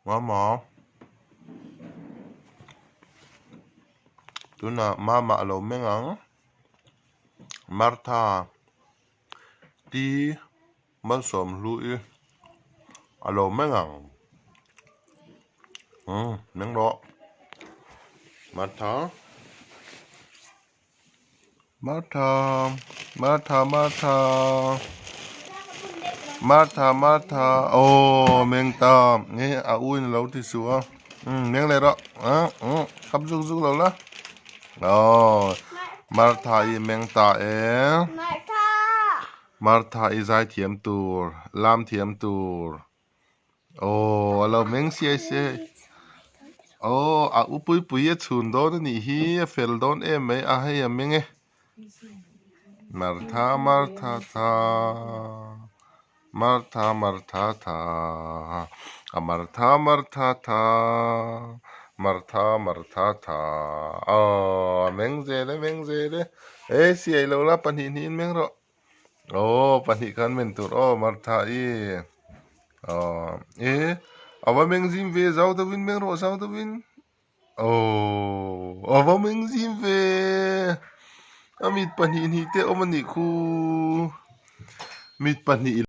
Mama. Tuna mama alo mengang. Martha. Di masom lui. Alo mengang. Nang do. Martha. Martha. Martha. Martha. Martha. Martha. Oh, meng ta. Ni a ui na lo ti suwa. Meng le ro. Khap zuk zuk lo la. Oh. Martha i meng ta e. Martha i zai thiam tur. Lam thiam tur. Oh, lo meng sia sia. Oh, a upui pui e chun don ni hi fel don e mai a hai a meng e. Martha, Martha, tha. Martha, Martha, tha. Martha, Martha, tha. Martha, Martha, tha. Oh, meng zede. Sia lo la pan hin meng ro. Oh, pan hi kan men tur. Oh, Martha i. Oh, awa meng zim ve zau da win meng ro zau da win. Oh, awa meng zim ve. Amit pan hin hi te o man ni khu. Mit pan ni